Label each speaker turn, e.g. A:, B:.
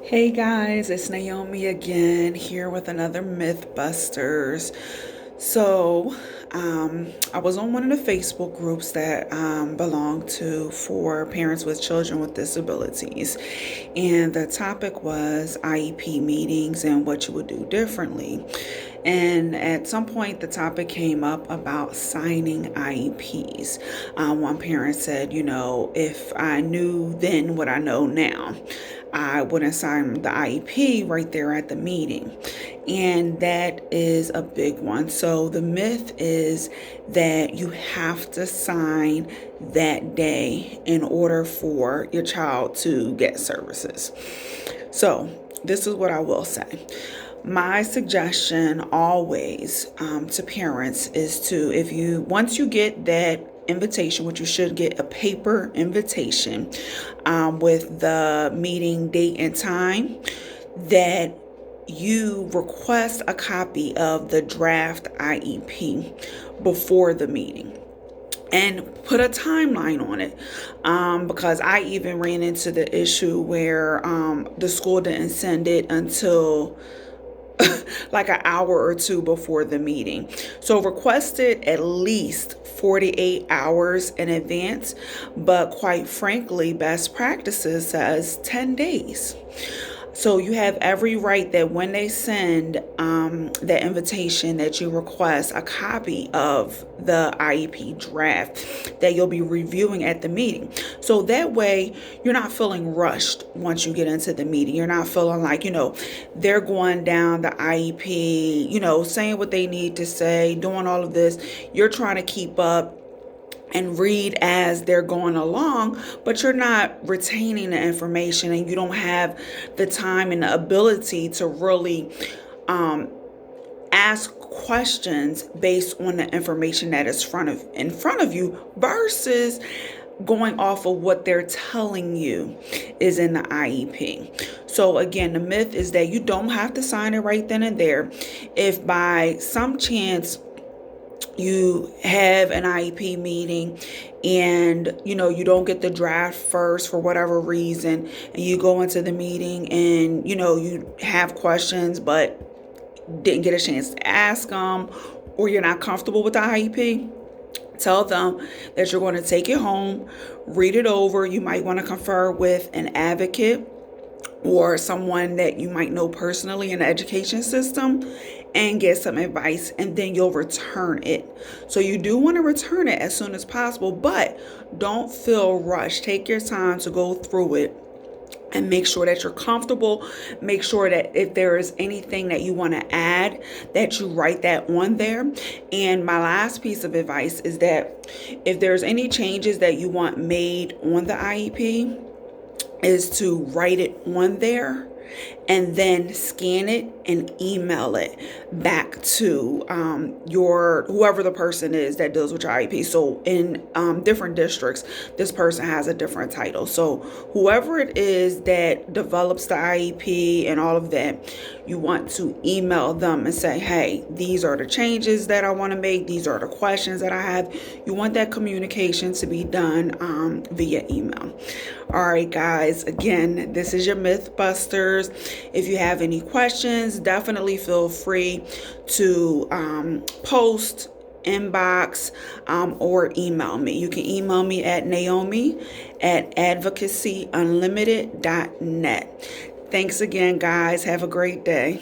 A: Hey guys, it's Naomi again here with another Mythbusters. So, I was on one of the Facebook groups that belong to for parents with children with disabilities, and the topic was IEP meetings and what you would do differently. And at some point, the topic came up about signing IEPs. One parent said, if I knew then what I know now, I would assign the IEP right there at the meeting. And that is a big one. So the myth is that you have to sign that day in order for your child to get services. So this is what I will say. My suggestion always to parents is to, once you get that invitation, which you should get a paper invitation with the meeting date and time, that you request a copy of the draft IEP before the meeting and put a timeline on it, because I even ran into the issue where the school didn't send it until like an hour or two before the meeting. So request it at least 48 hours in advance, but quite frankly, best practices says 10 days. So you have every right that when they send that invitation, that you request a copy of the IEP draft that you'll be reviewing at the meeting. So that way you're not feeling rushed once you get into the meeting. You're not feeling like, they're going down the IEP, saying what they need to say, doing all of this. You're trying to keep up and read as they're going along, but you're not retaining the information and you don't have the time and the ability to really ask questions based on the information that is in front of you versus going off of what they're telling you is in the IEP. So again, the myth is that you don't have to sign it right then and there. If by some chance you have an IEP meeting and you don't get the draft first for whatever reason, and you go into the meeting and you have questions but didn't get a chance to ask them, or you're not comfortable with the IEP, tell them that you're going to take it home, read it over. You might want to confer with an advocate or someone that you might know personally in the education system and get some advice, and then you'll return it. So you do want to return it as soon as possible, but don't feel rushed. Take your time to go through it and make sure that you're comfortable. Make sure that if there is anything that you want to add, that you write that on there. And my last piece of advice is that if there's any changes that you want made on the IEP, is to write it on there and then scan it and email it back to your whoever the person is that deals with your IEP. So in different districts, this person has a different title. So whoever it is that develops the IEP and all of that, you want to email them and say, hey, these are the changes that I want to make. These are the questions that I have. You want that communication to be done via email. All right, guys, again, this is your Mythbusters. If you have any questions, definitely feel free to post, inbox, or email me. You can email me at naomi@advocacyunlimited.net. Thanks again, guys. Have a great day.